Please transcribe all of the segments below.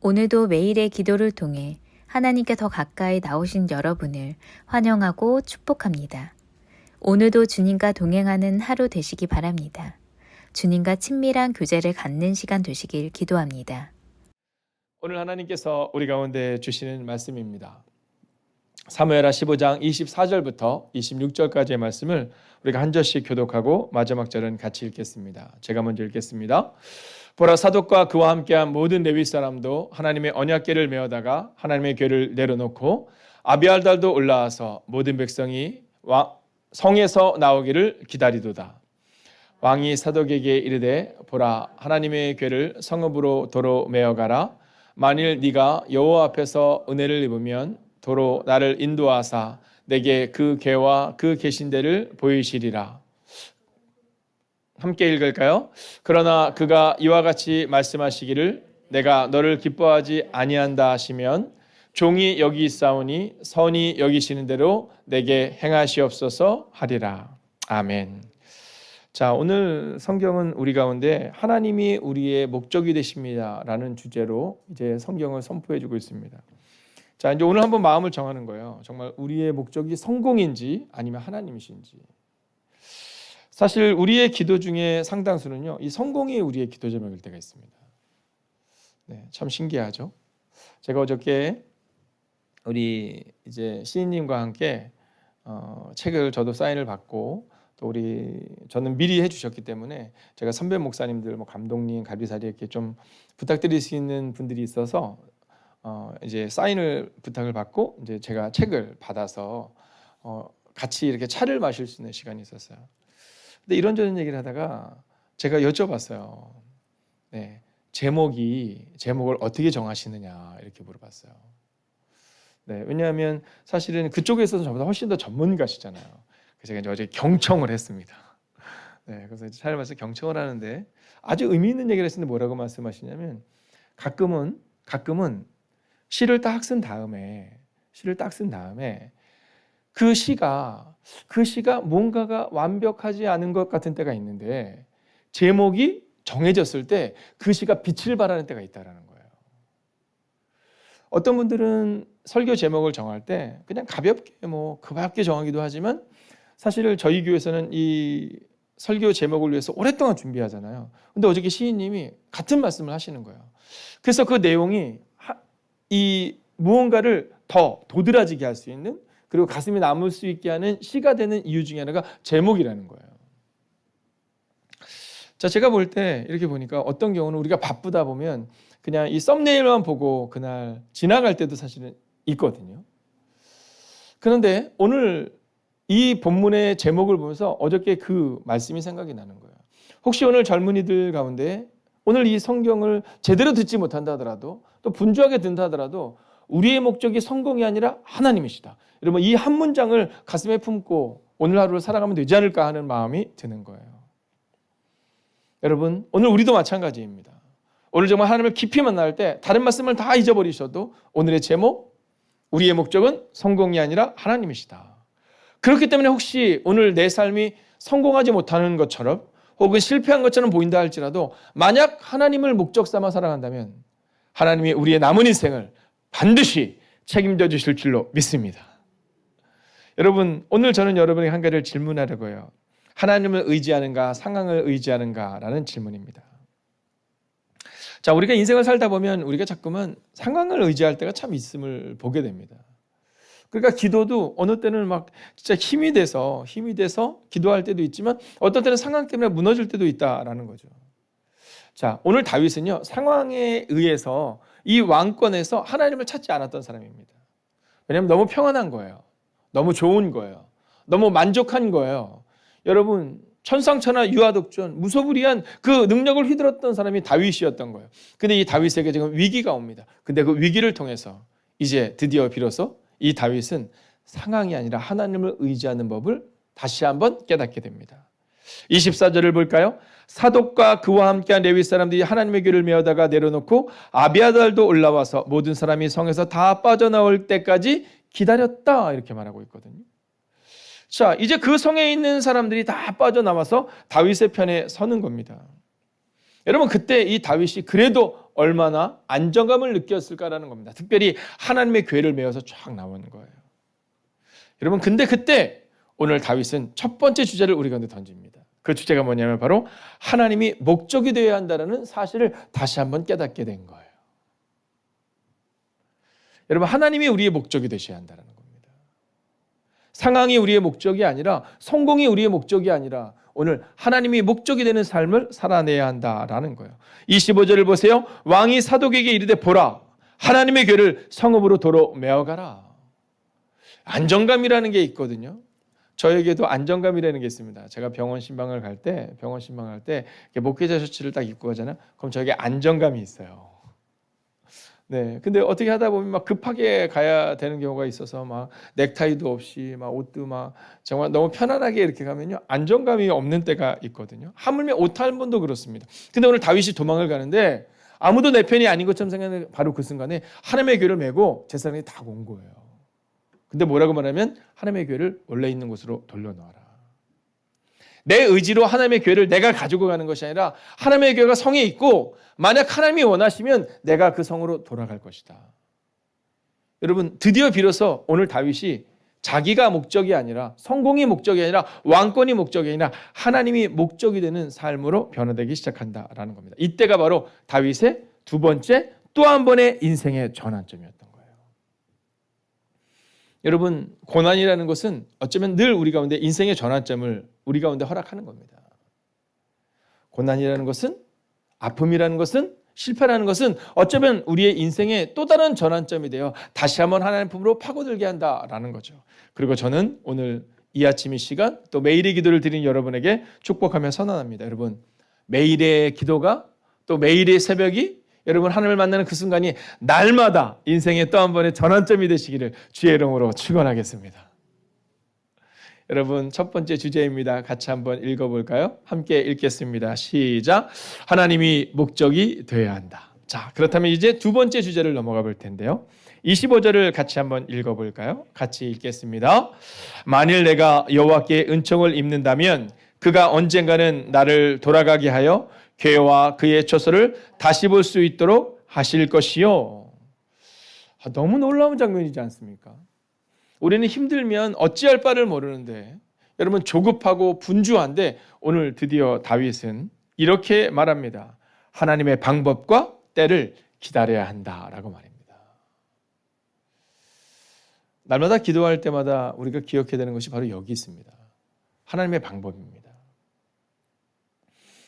오늘도 매일의 기도를 통해 하나님께 더 가까이 나오신 여러분을 환영하고 축복합니다. 오늘도 주님과 동행하는 하루 되시기 바랍니다. 주님과 친밀한 교제를 갖는 시간 되시길 기도합니다. 오늘 하나님께서 우리 가운데 주시는 말씀입니다. 사무엘하 15장 24절부터 26절까지의 말씀을 우리가 한 절씩 교독하고 마지막 절은 같이 읽겠습니다. 제가 먼저 읽겠습니다. 보라, 사독과 그와 함께한 모든 레위 사람도 하나님의 언약궤를 메어다가 하나님의 궤를 내려놓고 아비알달도 올라와서 모든 백성이 성에서 나오기를 기다리도다. 왕이 사독에게 이르되, 보라, 하나님의 궤를 성읍으로 도로 메어가라. 만일 네가 여호와 앞에서 은혜를 입으면 도로 나를 인도하사 내게 그 궤와 그 계신대를 보이시리라. 함께 읽을까요? 그러나 그가 이와 같이 말씀하시기를 내가 너를 기뻐하지 아니한다 하시면 종이 여기 있사오니 선이 여기시는 대로 내게 행하시옵소서 하리라. 아멘. 자, 오늘 성경은 우리 가운데 하나님이 우리의 목적이 되십니다라는 주제로 이제 성경을 선포해 주고 있습니다. 자, 이제 오늘 한번 마음을 정하는 거예요. 정말 우리의 목적이 성공인지 아니면 하나님이신지. 사실 우리의 기도 중에 상당수는요, 이 성공이 우리의 기도 제목일 때가 있습니다. 네, 참 신기하죠. 제가 어저께 우리 이제 시인님과 함께 책을 저도 사인을 받고 또 저는 미리 해주셨기 때문에 제가 선배 목사님들, 감독님, 가비사리 이렇게 좀 부탁드릴 수 있는 분들이 있어서 이제 사인을 부탁을 받고 이제 제가 책을 받아서 같이 이렇게 차를 마실 수 있는 시간이 있었어요. 근데 이런저런 얘기를 하다가 제가 여쭤봤어요. 네, 제목을 어떻게 정하시느냐 이렇게 물어봤어요. 네, 왜냐하면 사실은 그쪽에 있어서 저보다 훨씬 더 전문가시잖아요. 그래서 제가 이제 어제 경청을 했습니다. 네, 그래서 이제 차를 마셔서 경청을 하는데 아주 의미 있는 얘기를 했는데 뭐라고 말씀하시냐면 가끔은 시를 딱 쓴 다음에 그 시가 뭔가가 완벽하지 않은 것 같은 때가 있는데 제목이 정해졌을 때 그 시가 빛을 발하는 때가 있다라는 거예요. 어떤 분들은 설교 제목을 정할 때 그냥 가볍게 그밖에 정하기도 하지만 사실 저희 교회에서는 이 설교 제목을 위해서 오랫동안 준비하잖아요. 근데 어저께 시인님이 같은 말씀을 하시는 거예요. 그래서 그 내용이 이 무언가를 더 도드라지게 할 수 있는, 그리고 가슴이 남을 수 있게 하는 시가 되는 이유 중에 하나가 제목이라는 거예요. 자, 제가 볼 때 이렇게 보니까 어떤 경우는 우리가 바쁘다 보면 그냥 이 썸네일만 보고 그날 지나갈 때도 사실은 있거든요. 그런데 오늘 이 본문의 제목을 보면서 어저께 그 말씀이 생각이 나는 거예요. 혹시 오늘 젊은이들 가운데 오늘 이 성경을 제대로 듣지 못한다 하더라도 또 분주하게 듣는다 하더라도 우리의 목적이 성공이 아니라 하나님이시다. 여러분, 이 한 문장을 가슴에 품고 오늘 하루를 살아가면 되지 않을까 하는 마음이 드는 거예요. 여러분, 오늘 우리도 마찬가지입니다. 오늘 정말 하나님을 깊이 만날 때 다른 말씀을 다 잊어버리셔도 오늘의 제목, 우리의 목적은 성공이 아니라 하나님이시다. 그렇기 때문에 혹시 오늘 내 삶이 성공하지 못하는 것처럼 혹은 실패한 것처럼 보인다 할지라도 만약 하나님을 목적 삼아 살아간다면 하나님이 우리의 남은 인생을 반드시 책임져 주실 줄로 믿습니다. 여러분, 오늘 저는 여러분에게 한 가지를 질문하려고 해요. 하나님을 의지하는가, 상황을 의지하는가 라는 질문입니다. 자, 우리가 인생을 살다 보면 우리가 자꾸만 상황을 의지할 때가 참 있음을 보게 됩니다. 그러니까 기도도 어느 때는 진짜 힘이 돼서 기도할 때도 있지만 어떤 때는 상황 때문에 무너질 때도 있다라는 거죠. 자, 오늘 다윗은요, 상황에 의해서 이 왕권에서 하나님을 찾지 않았던 사람입니다. 왜냐하면 너무 평안한 거예요. 너무 좋은 거예요. 너무 만족한 거예요. 여러분, 천상천하 유아독존 무소불위한 그 능력을 휘둘렀던 사람이 다윗이었던 거예요. 근데 이 다윗에게 지금 위기가 옵니다. 근데 그 위기를 통해서 이제 드디어 비로소 이 다윗은 상황이 아니라 하나님을 의지하는 법을 다시 한번 깨닫게 됩니다. 24절을 볼까요? 사독과 그와 함께한 레위 사람들이 하나님의 궤를 메어다가 내려놓고 아비아달도 올라와서 모든 사람이 성에서 다 빠져나올 때까지 기다렸다, 이렇게 말하고 있거든요. 자, 이제 그 성에 있는 사람들이 다 빠져나와서 다윗의 편에 서는 겁니다. 여러분 그때 이 다윗이 그래도 얼마나 안정감을 느꼈을까라는 겁니다. 특별히 하나님의 궤를 메어서 쫙 나오는 거예요. 여러분 근데 그때 오늘 다윗은 첫 번째 주제를 우리 가운데 던집니다. 그 주제가 뭐냐면 바로 하나님이 목적이 되어야 한다는 사실을 다시 한번 깨닫게 된 거예요. 여러분 하나님이 우리의 목적이 되셔야 한다는 겁니다. 상황이 우리의 목적이 아니라 성공이 우리의 목적이 아니라 오늘 하나님이 목적이 되는 삶을 살아내야 한다라는 거예요. 25절을 보세요. 왕이 사독에게 이르되 보라 하나님의 궤를 성읍으로 도로 메어가라. 안정감이라는 게 있거든요. 저에게도 안정감이라는 게 있습니다. 제가 병원 신방을 갈 때 목회자 셔츠를 딱 입고 가잖아요. 그럼 저에게 안정감이 있어요. 네, 근데 어떻게 하다 보면 막 급하게 가야 되는 경우가 있어서 막 넥타이도 없이 막 옷도 막 정말 너무 편안하게 이렇게 가면요 안정감이 없는 때가 있거든요. 하물며 옷 한 번도 그렇습니다. 근데 오늘 다윗이 도망을 가는데 아무도 내 편이 아닌 것처럼 생각하는 바로 그 순간에 하나님의 궤를 메고 제사장이 다 온 거예요. 근데 뭐라고 말하면 하나님의 궤를 원래 있는 곳으로 돌려놓아라. 내 의지로 하나님의 궤를 내가 가지고 가는 것이 아니라 하나님의 궤가 성에 있고 만약 하나님이 원하시면 내가 그 성으로 돌아갈 것이다. 여러분 드디어 비로소 오늘 다윗이 자기가 목적이 아니라 성공이 목적이 아니라 왕권이 목적이 아니라 하나님이 목적이 되는 삶으로 변화되기 시작한다라는 겁니다. 이때가 바로 다윗의 두 번째 또 한 번의 인생의 전환점이었던 거예요. 여러분 고난이라는 것은 어쩌면 늘 우리 가운데 인생의 전환점을 우리 가운데 허락하는 겁니다. 고난이라는 것은 아픔이라는 것은 실패라는 것은 어쩌면 우리의 인생의 또 다른 전환점이 되어 다시 한번 하나님 품으로 파고들게 한다라는 거죠. 그리고 저는 오늘 이 아침 이 시간 또 매일의 기도를 드린 여러분에게 축복하며 선언합니다. 여러분 매일의 기도가 또 매일의 새벽이 여러분 하나님을 만나는 그 순간이 날마다 인생의 또 한 번의 전환점이 되시기를 주의 이름으로 축원하겠습니다. 여러분 첫 번째 주제입니다. 같이 한번 읽어볼까요? 함께 읽겠습니다. 시작. 하나님이 목적이 되어야 한다. 자, 그렇다면 이제 두 번째 주제를 넘어가 볼 텐데요. 25절을 같이 한번 읽어볼까요? 같이 읽겠습니다. 만일 내가 여호와께 은총을 입는다면 그가 언젠가는 나를 돌아가게 하여 궤와 그의 처소를 다시 볼 수 있도록 하실 것이요. 너무 놀라운 장면이지 않습니까? 우리는 힘들면 어찌할 바를 모르는데 여러분 조급하고 분주한데 오늘 드디어 다윗은 이렇게 말합니다. 하나님의 방법과 때를 기다려야 한다라고 말입니다. 날마다 기도할 때마다 우리가 기억해야 되는 것이 바로 여기 있습니다. 하나님의 방법입니다.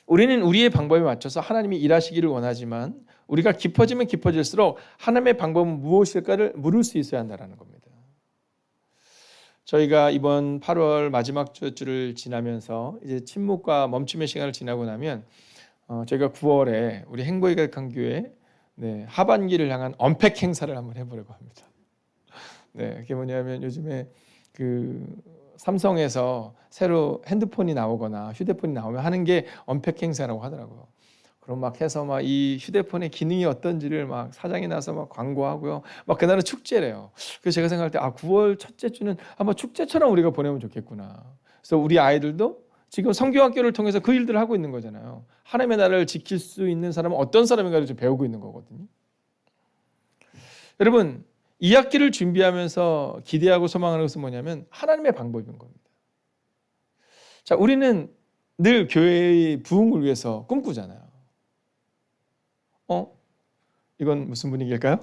우리는 우리의 방법에 맞춰서 하나님이 일하시기를 원하지만 우리가 깊어지면 깊어질수록 하나님의 방법은 무엇일까를 물을 수 있어야 한다는 겁니다. 저희가 이번 8월 마지막 주를 지나면서 이제 침묵과 멈춤의 시간을 지나고 나면 저희가 9월에 우리 행보의각한교회 하반기를 향한 언팩 행사를 한번 해보려고 합니다. 네, 그게 뭐냐면 요즘에 그 삼성에서 새로 핸드폰이 나오거나 휴대폰이 나오면 하는 게 언팩 행사라고 하더라고요. 그럼 막 해서 막 이 휴대폰의 기능이 어떤지를 막 사장이 나서 막 광고하고요. 막 그날은 축제래요. 그래서 제가 생각할 때 9월 첫째 주는 한번 축제처럼 우리가 보내면 좋겠구나. 그래서 우리 아이들도 지금 성경학교를 통해서 그 일들을 하고 있는 거잖아요. 하나님의 나라를 지킬 수 있는 사람은 어떤 사람인가를 좀 배우고 있는 거거든요. 여러분 이 학기를 준비하면서 기대하고 소망하는 것은 뭐냐면 하나님의 방법인 겁니다. 자, 우리는 늘 교회의 부흥을 위해서 꿈꾸잖아요. 이건 무슨 분위기일까요?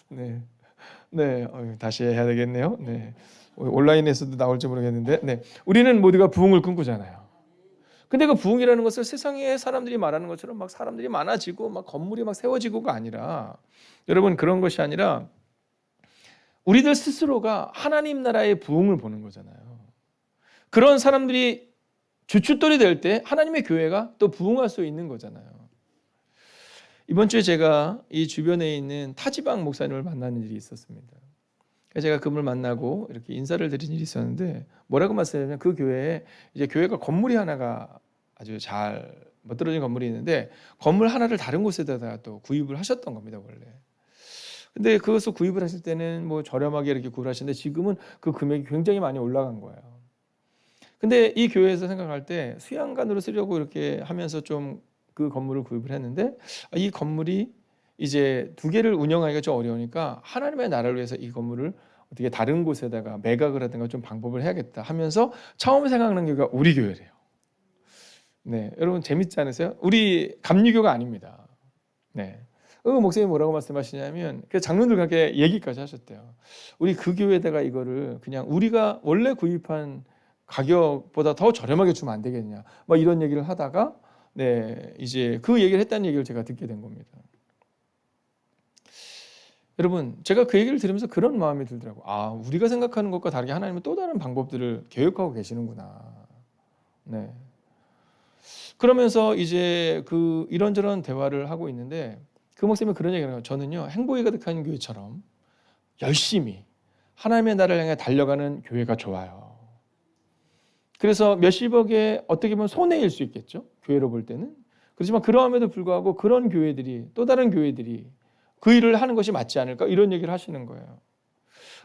네, 다시 해야 되겠네요. 네, 온라인에서도 나올지 모르겠는데, 우리는 모두가 부흥을 꿈꾸잖아요. 근데 그 부흥이라는 것을 세상에 사람들이 말하는 것처럼 막 사람들이 많아지고 막 건물이 막 세워지고가 아니라, 여러분 그런 것이 아니라 우리들 스스로가 하나님 나라의 부흥을 보는 거잖아요. 그런 사람들이 주춧돌이 될 때 하나님의 교회가 또 부흥할 수 있는 거잖아요. 이번 주에 제가 이 주변에 있는 타지방 목사님을 만나는 일이 있었습니다. 제가 그분을 만나고 이렇게 인사를 드린 일이 있었는데 뭐라고 말씀하냐면 그 교회에 이제 교회가 건물이 하나가 아주 잘 멋들어진 건물이 있는데 건물 하나를 다른 곳에다가 또 구입을 하셨던 겁니다, 원래. 근데 그것을 구입을 하실 때는 뭐 저렴하게 이렇게 구입을 하시는데 지금은 그 금액이 굉장히 많이 올라간 거예요. 근데 이 교회에서 생각할 때 수양관으로 쓰려고 이렇게 하면서 좀 그 건물을 구입을 했는데 이 건물이 이제 두 개를 운영하기가 좀 어려우니까 하나님의 나라를 위해서 이 건물을 어떻게 다른 곳에다가 매각을 하든가 좀 방법을 해야겠다 하면서 처음 생각난 교회가 우리 교회래요. 네, 여러분 재밌지 않으세요? 우리 감리교가 아닙니다. 네. 목사님 뭐라고 말씀하시냐면 그 장로들 그렇게 얘기까지 하셨대요. 우리 그 교회에다가 이거를 그냥 우리가 원래 구입한 가격보다 더 저렴하게 주면 안 되겠냐, 뭐 이런 얘기를 하다가 네, 이제 그 얘기를 했다는 얘기를 제가 듣게 된 겁니다. 여러분, 제가 그 얘기를 들으면서 그런 마음이 들더라고요. 아, 우리가 생각하는 것과 다르게 하나님은 또 다른 방법들을 계획하고 계시는구나. 네. 그러면서 이제 그 이런저런 대화를 하고 있는데 그 목사님이 그런 얘기를 해요. 저는요, 행복이 가득한 교회처럼 열심히 하나님의 나라를 향해 달려가는 교회가 좋아요. 그래서 몇십억에 어떻게 보면 손해일 수 있겠죠. 교회로 볼 때는. 그렇지만 그러함에도 불구하고 그런 교회들이, 또 다른 교회들이 그 일을 하는 것이 맞지 않을까, 이런 얘기를 하시는 거예요.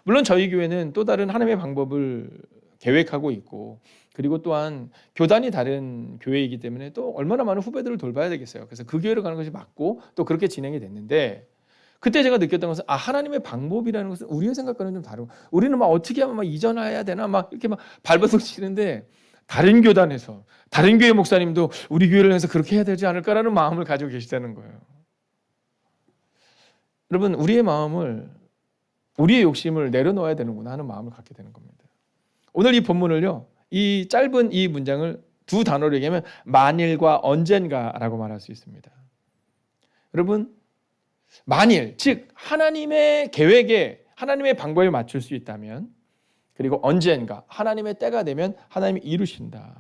물론 저희 교회는 또 다른 하나님의 방법을 계획하고 있고, 그리고 또한 교단이 다른 교회이기 때문에 또 얼마나 많은 후배들을 돌봐야 되겠어요. 그래서 그 교회로 가는 것이 맞고 또 그렇게 진행이 됐는데, 그때 제가 느꼈던 것은 하나님의 방법이라는 것은 우리의 생각과는 좀 다르고, 우리는 막 어떻게 하면 막 이전해야 되나 막 이렇게 막 발버둥 치는데, 다른 교단에서 다른 교회 목사님도 우리 교회를 해서 그렇게 해야 되지 않을까라는 마음을 가지고 계시다는 거예요. 여러분, 우리의 마음을, 우리의 욕심을 내려놓아야 되는구나 하는 마음을 갖게 되는 겁니다. 오늘 이 본문을요, 이 짧은 이 문장을 두 단어로 얘기하면 만일과 언젠가라고 말할 수 있습니다. 여러분, 만일, 즉 하나님의 계획에, 하나님의 방법에 맞출 수 있다면, 그리고 언젠가 하나님의 때가 되면 하나님이 이루신다.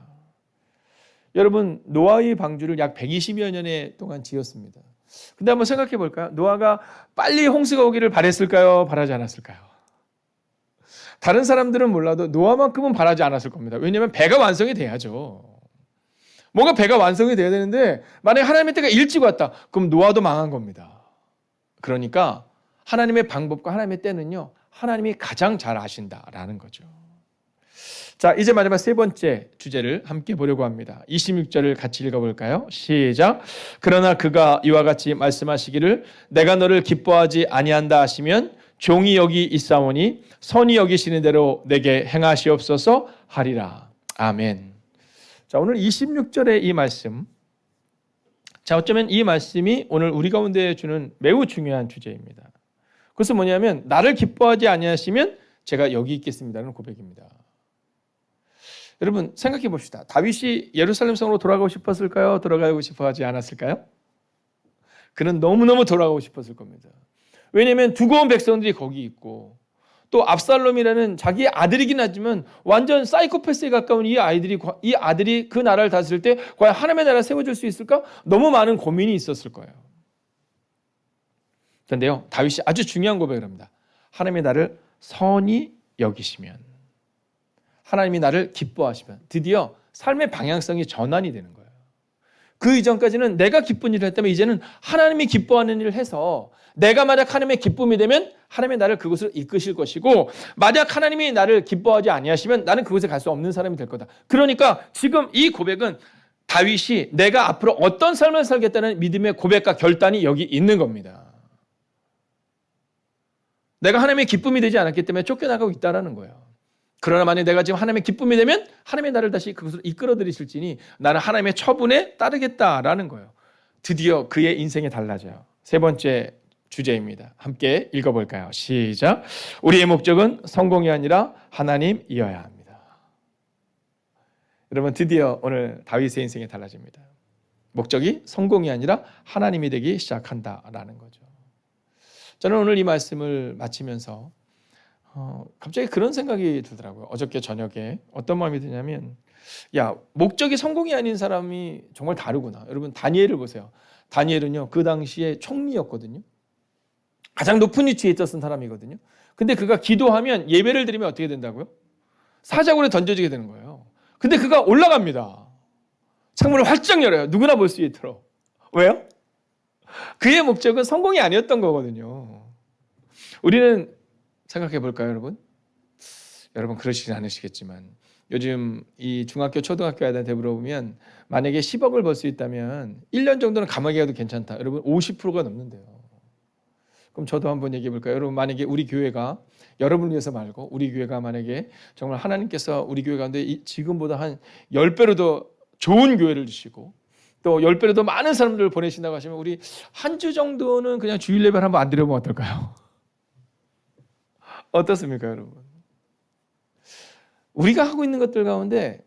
여러분, 노아의 방주를 약 120여 년에 동안 지었습니다. 근데 한번 생각해 볼까요? 노아가 빨리 홍수가 오기를 바랬을까요? 바라지 않았을까요? 다른 사람들은 몰라도 노아만큼은 바라지 않았을 겁니다. 왜냐하면 배가 완성이 돼야죠. 뭔가 배가 완성이 돼야 되는데 만약에 하나님의 때가 일찍 왔다, 그럼 노아도 망한 겁니다. 그러니까 하나님의 방법과 하나님의 때는요, 하나님이 가장 잘 아신다라는 거죠. 자, 이제 마지막 세 번째 주제를 함께 보려고 합니다. 26절을 같이 읽어볼까요? 시작. 그러나 그가 이와 같이 말씀하시기를 내가 너를 기뻐하지 아니한다 하시면 종이 여기 있사오니 선이 여기시는 대로 내게 행하시옵소서 하리라. 아멘. 자, 오늘 26절의 이 말씀, 자, 어쩌면 이 말씀이 오늘 우리 가운데 주는 매우 중요한 주제입니다. 그것은 뭐냐면 나를 기뻐하지 아니하시면 제가 여기 있겠습니다라는 고백입니다. 여러분 생각해 봅시다. 다윗이 예루살렘 성으로 돌아가고 싶었을까요? 돌아가고 싶어 하지 않았을까요? 그는 너무너무 돌아가고 싶었을 겁니다. 왜냐하면 두고 온 백성들이 거기 있고, 또 압살롬이라는 자기의 아들이긴 하지만 완전 사이코패스에 가까운 이 아들이 그 나라를 다스릴 때 과연 하나님의 나라를 세워줄 수 있을까? 너무 많은 고민이 있었을 거예요. 그런데요, 다윗이 아주 중요한 고백을 합니다. 하나님의 나를 선히 여기시면, 하나님이 나를 기뻐하시면 드디어 삶의 방향성이 전환이 되는 거예요. 그 이전까지는 내가 기쁜 일을 했다면 이제는 하나님이 기뻐하는 일을 해서 내가 만약 하나님의 기쁨이 되면 하나님이 나를 그곳을 이끄실 것이고, 만약 하나님이 나를 기뻐하지 아니하시면 나는 그곳에 갈 수 없는 사람이 될 거다. 그러니까 지금 이 고백은 다윗이 내가 앞으로 어떤 삶을 살겠다는 믿음의 고백과 결단이 여기 있는 겁니다. 내가 하나님의 기쁨이 되지 않았기 때문에 쫓겨나가고 있다는 거예요. 그러나 만약 내가 지금 하나님의 기쁨이 되면 하나님이 나를 다시 그것으로 이끌어 들이실지니 나는 하나님의 처분에 따르겠다라는 거예요. 드디어 그의 인생이 달라져요. 세 번째 주제입니다. 함께 읽어볼까요? 시작. 우리의 목적은 성공이 아니라 하나님이어야 합니다. 여러분, 드디어 오늘 다윗의 인생이 달라집니다. 목적이 성공이 아니라 하나님이 되기 시작한다라는 거죠. 저는 오늘 이 말씀을 마치면서 갑자기 그런 생각이 들더라고요. 어저께 저녁에 어떤 마음이 드냐면, 야, 목적이 성공이 아닌 사람이 정말 다르구나. 여러분, 다니엘을 보세요. 다니엘은요, 그 당시에 총리였거든요. 가장 높은 위치에 있었던 사람이거든요. 근데 그가 기도하면, 예배를 드리면 어떻게 된다고요? 사자굴에 던져지게 되는 거예요. 근데 그가 올라갑니다. 창문을 활짝 열어요. 누구나 볼 수 있도록. 왜요? 그의 목적은 성공이 아니었던 거거든요. 우리는 생각해 볼까요, 여러분? 여러분 그러시진 않으시겠지만 요즘 이 중학교, 초등학교 아이들한테 물어보면 만약에 10억을 벌 수 있다면 1년 정도는 감옥에 가도 괜찮다. 여러분 50%가 넘는데요. 그럼 저도 한번 얘기해 볼까요? 여러분 만약에 우리 교회가 여러분을 위해서 말고 우리 교회가 만약에 정말 하나님께서 우리 교회 가운데 지금보다 한 10배로 더 좋은 교회를 주시고 또 10배로 더 많은 사람들을 보내신다고 하시면 우리 한 주 정도는 그냥 주일 예배를 한번 안 드려보면 어떨까요? 어떻습니까, 여러분? 우리가 하고 있는 것들 가운데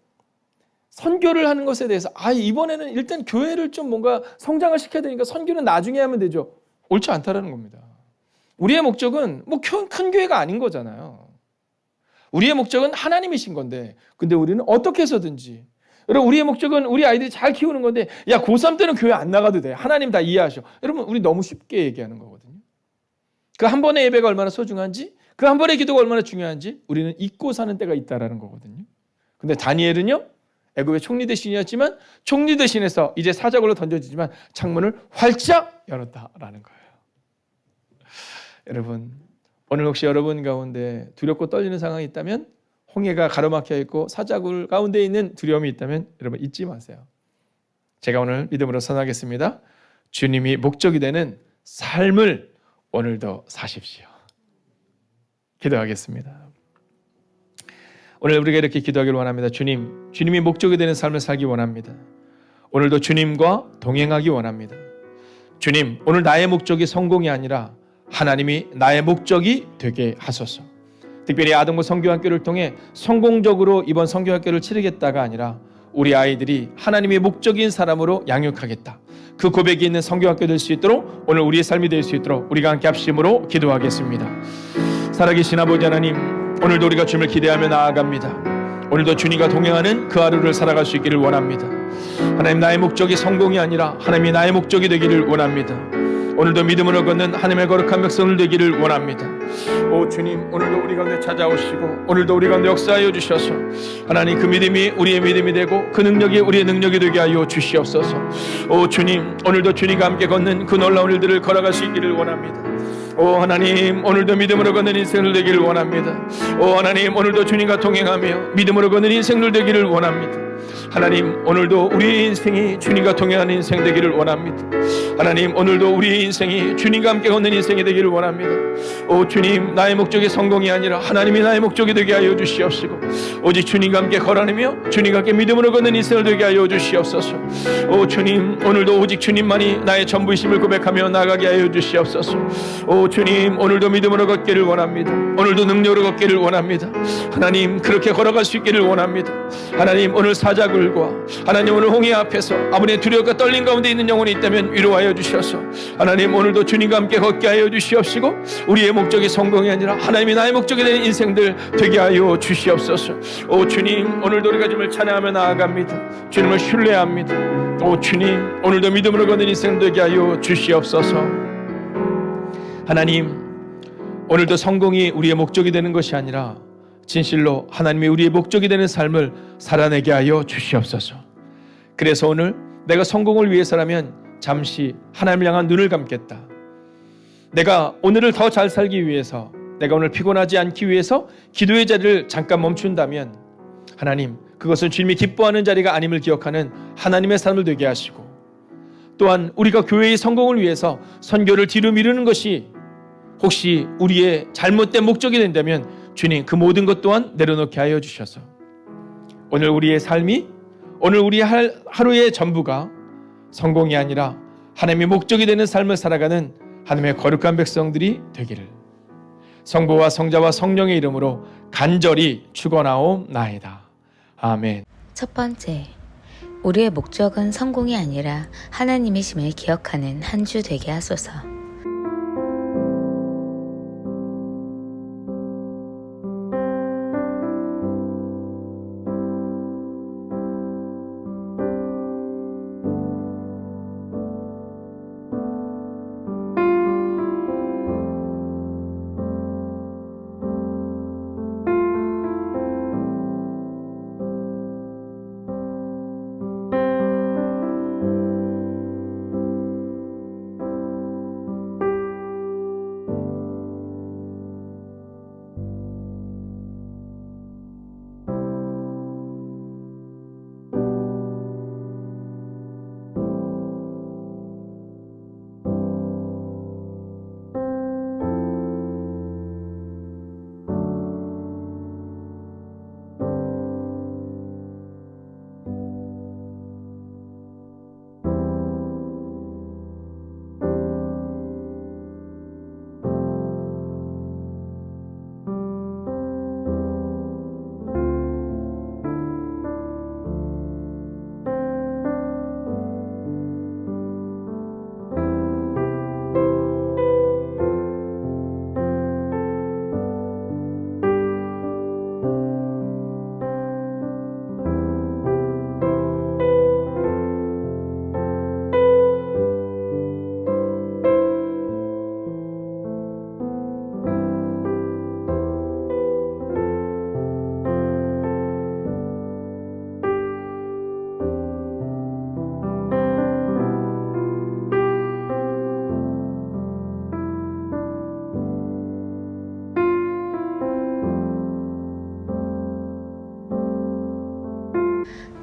선교를 하는 것에 대해서 이번에는 일단 교회를 좀 뭔가 성장을 시켜야 되니까 선교는 나중에 하면 되죠. 옳지 않다라는 겁니다. 우리의 목적은 뭐 큰 교회가 아닌 거잖아요. 우리의 목적은 하나님이신 건데 근데 우리는 어떻게 해서든지 여러분 우리의 목적은 우리 아이들이 잘 키우는 건데 야 고3 때는 교회 안 나가도 돼. 하나님 다 이해하셔. 여러분 우리 너무 쉽게 얘기하는 거거든요. 그 한 번의 예배가 얼마나 소중한지 그 한 번의 기도가 얼마나 중요한지 우리는 잊고 사는 때가 있다라는 거거든요. 근데 다니엘은요. 애굽의 총리 대신이었지만 총리 대신에서 이제 사자굴로 던져지지만 창문을 활짝 열었다라는 거예요. 여러분 오늘 혹시 여러분 가운데 두렵고 떨리는 상황이 있다면 홍해가 가로막혀 있고 사자굴 가운데 있는 두려움이 있다면 여러분 잊지 마세요. 제가 오늘 믿음으로 선하겠습니다. 주님이 목적이 되는 삶을 오늘도 사십시오. 기도하겠습니다. 오늘 우리가 이렇게 기도하기를 원합니다. 주님이 목적이 되는 삶을 살기 원합니다. 오늘도 주님과 동행하기 원합니다. 주님, 오늘 나의 목적이 성공이 아니라 하나님이 나의 목적이 되게 하소서. 특별히 아동부 성교학교를 통해 성공적으로 이번 성교학교를 치르겠다가 아니라 우리 아이들이 하나님의 목적인 사람으로 양육하겠다. 그 고백이 있는 성교학교 될 수 있도록 오늘 우리의 삶이 될 수 있도록 우리가 함께 합심으로 기도하겠습니다. 살아계신 아버지 하나님, 오늘도 우리가 주님을 기대하며 나아갑니다. 오늘도 주님과 동행하는 그 하루를 살아갈 수 있기를 원합니다. 하나님 나의 목적이 성공이 아니라 하나님이 나의 목적이 되기를 원합니다. 오늘도 믿음으로 걷는 하나님의 거룩한 백성을 되기를 원합니다. 오 주님, 오늘도 우리 가운데 찾아오시고 오늘도 우리 가운데 역사하여 주셔서 하나님 그 믿음이 우리의 믿음이 되고 그 능력이 우리의 능력이 되게 하여 주시옵소서. 오 주님, 오늘도 주님과 함께 걷는 그 놀라운 일들을 걸어갈 수 있기를 원합니다. 오 하나님, 오늘도 믿음으로 걷는 인생을 되기를 원합니다. 오 하나님, 오늘도 주님과 동행하며 믿음으로 걷는 인생을 되기를 원합니다. 하나님, 오늘도 우리의 인생이 주님과 동행하는 인생 되기를 원합니다. 하나님, 오늘도 우리의 인생이 주님과 함께 걷는 인생이 되기를 원합니다. 오 주님, 나의 목적이 성공이 아니라 하나님이 나의 목적이 되게 하여 주시옵시고 오직 주님과 함께 걸어내며 주님과 함께 믿음으로 걷는 인생을 되게 하여 주시옵소서. 오 주님, 오늘도 오직 주님만이 나의 전부이심을 고백하며 나가게 하여 주시옵소서. 오 주님, 오늘도 믿음으로 걷기를 원합니다. 오늘도 능력으로 걷기를 원합니다. 하나님, 그렇게 걸어갈 수 있기를 원합니다. 하나님, 오늘 사자굴과 하나님 오늘 홍해 앞에서 아버지의 두려움과 떨림 가운데 있는 영혼이 있다면 위로하여 주셔서 하나님 오늘도 주님과 함께 걷게 하여 주시옵시고 우리의 목적이 성공이 아니라 하나님이 나의 목적이 되는 인생들 되게 하여 주시옵소서. 오 주님, 오늘도 우리가 주님을 찬양하며 나아갑니다. 주님을 신뢰합니다. 오 주님, 오늘도 믿음으로 걷는 인생 되게 하여 주시옵소서. 하나님, 오늘도 성공이 우리의 목적이 되는 것이 아니라 진실로 하나님이 우리의 목적이 되는 삶을 살아내게 하여 주시옵소서. 그래서 오늘 내가 성공을 위해서라면 잠시 하나님을 향한 눈을 감겠다. 내가 오늘을 더 잘 살기 위해서, 내가 오늘 피곤하지 않기 위해서 기도의 자리를 잠깐 멈춘다면 하나님, 그것은 주님이 기뻐하는 자리가 아님을 기억하는 하나님의 삶을 되게 하시고, 또한 우리가 교회의 성공을 위해서 선교를 뒤로 미루는 것이 혹시 우리의 잘못된 목적이 된다면 주님, 그 모든 것 또한 내려놓게 하여 주셔서 오늘 우리의 삶이, 오늘 우리 하루의 전부가 성공이 아니라 하나님의 목적이 되는 삶을 살아가는 하나님의 거룩한 백성들이 되기를 성부와 성자와 성령의 이름으로 간절히 축원하옵나이다. 아멘. 첫 번째, 우리의 목적은 성공이 아니라 하나님이심을 기억하는 한 주 되게 하소서.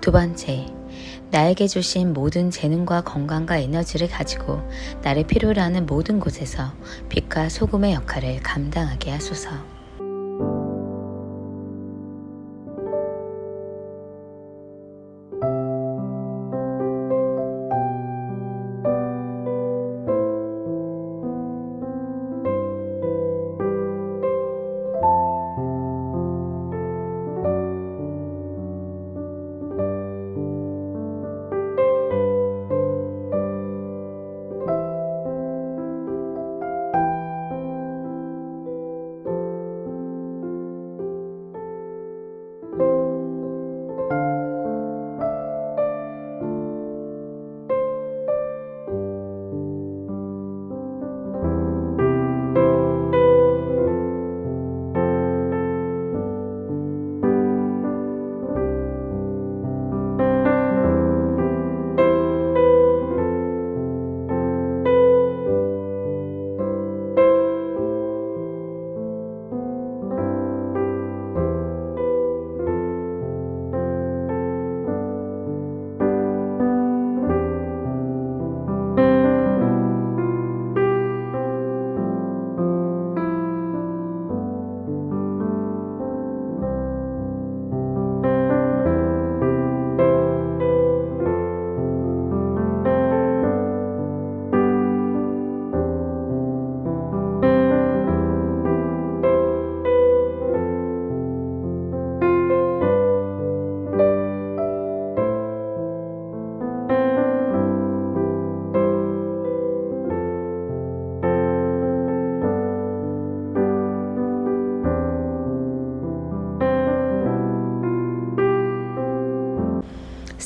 두 번째, 나에게 주신 모든 재능과 건강과 에너지를 가지고 나를 필요로 하는 모든 곳에서 빛과 소금의 역할을 감당하게 하소서.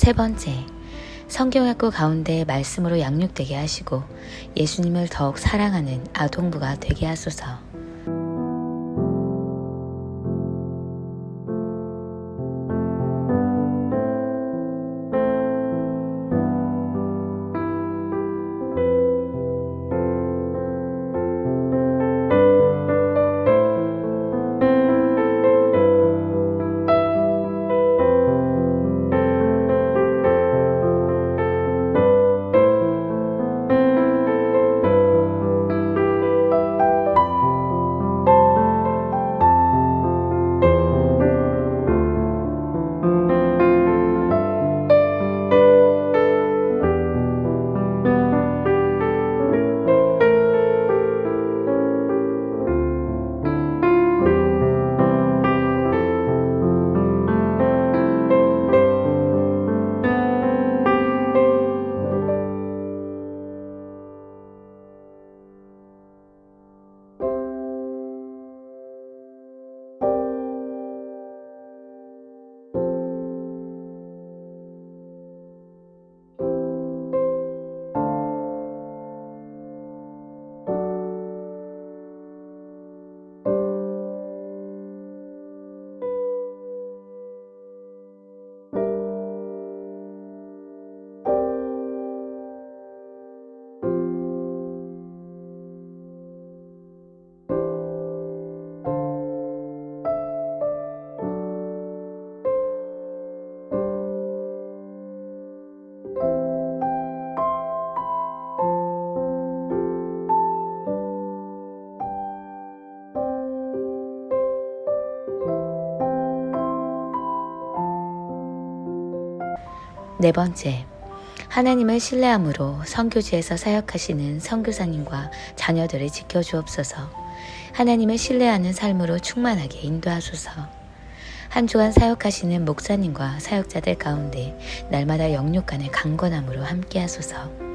세 번째, 성경학교 가운데 말씀으로 양육되게 하시고 예수님을 더욱 사랑하는 아동부가 되게 하소서. 네 번째, 하나님을 신뢰함으로 선교지에서 사역하시는 선교사님과 자녀들을 지켜주옵소서. 하나님을 신뢰하는 삶으로 충만하게 인도하소서. 한 주간 사역하시는 목사님과 사역자들 가운데 날마다 영육간의 강건함으로 함께하소서.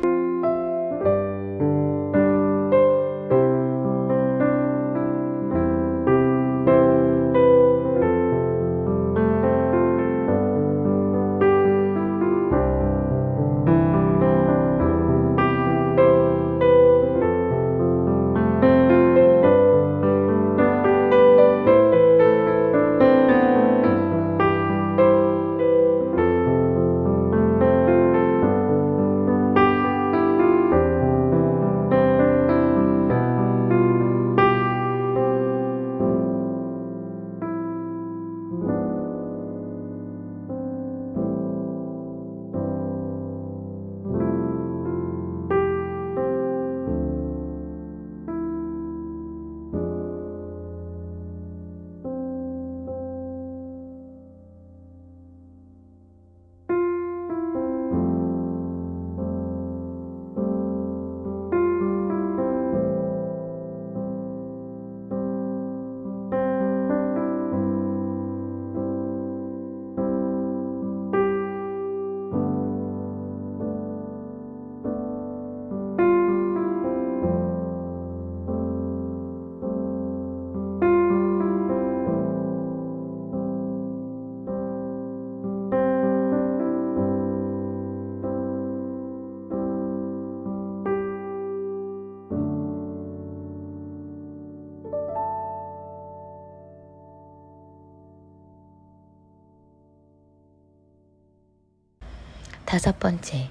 5번째,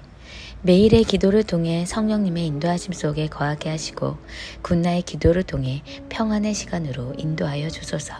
매일의 기도를 통해 성령님의 인도하심 속에 거하게 하시고 굿나의 기도를 통해 평안의 시간으로 인도하여 주소서.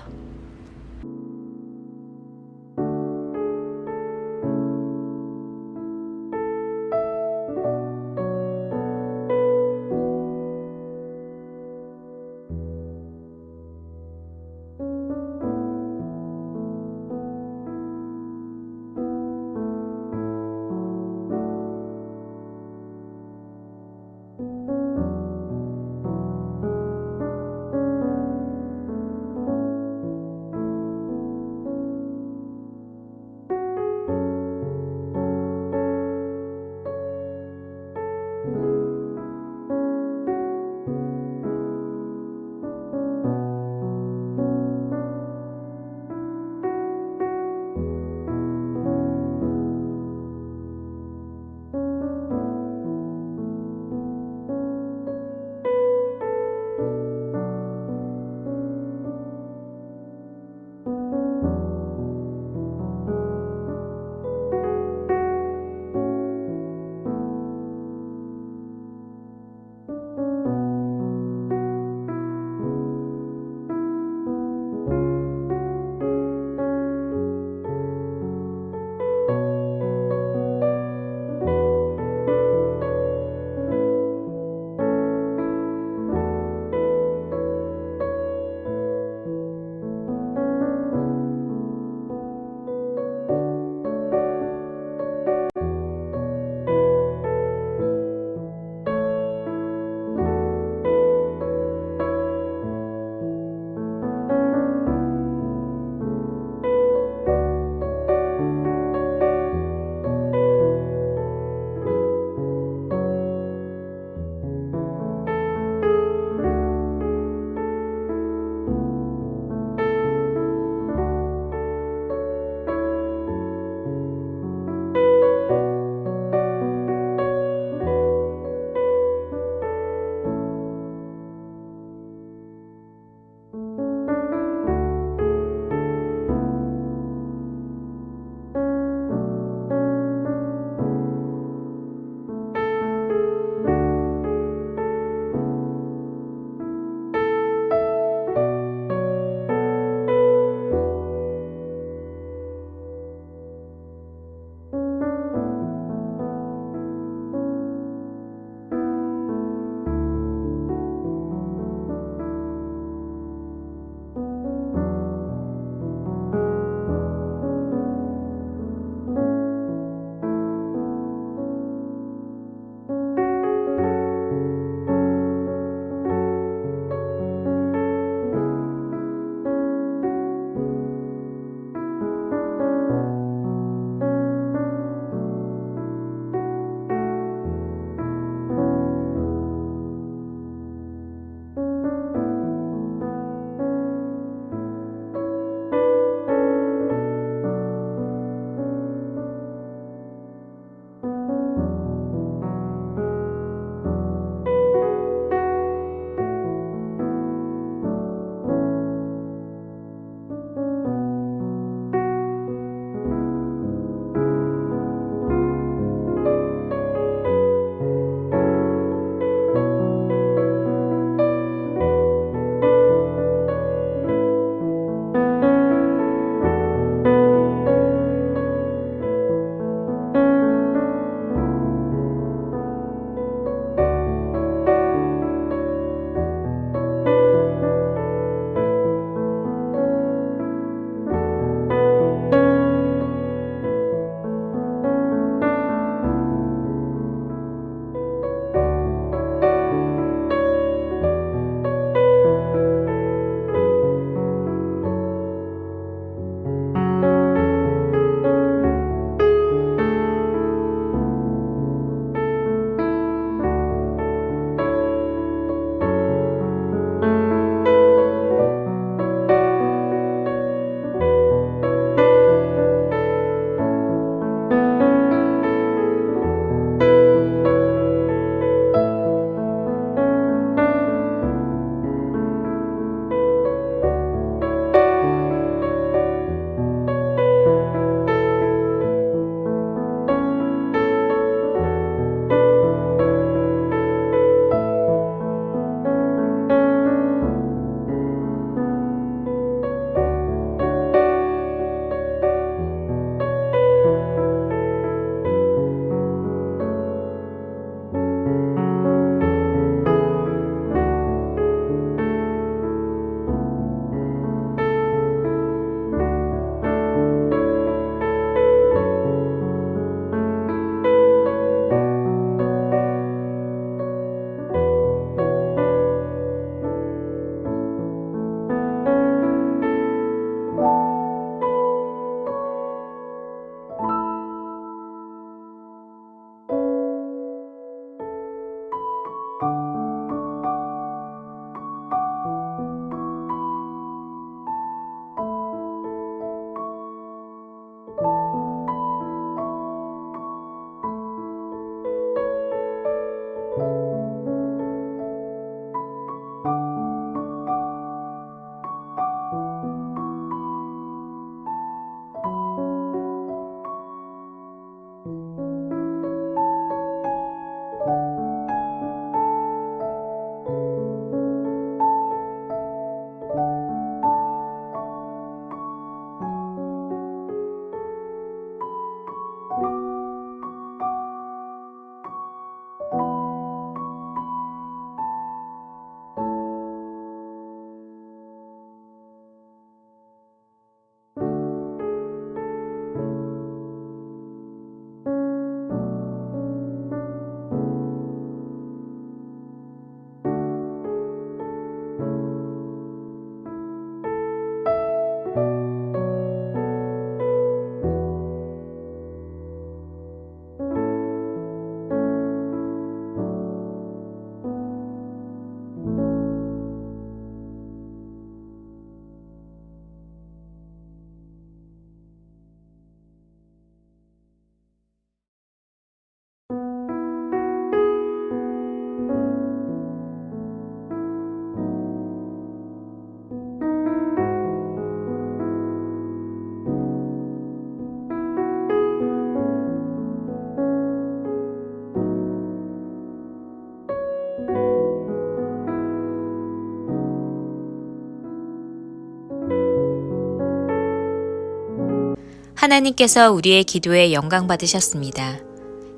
하나님께서 우리의 기도에 영광 받으셨습니다.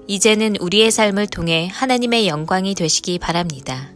이제는 우리의 삶을 통해 하나님의 영광이 되시기 바랍니다.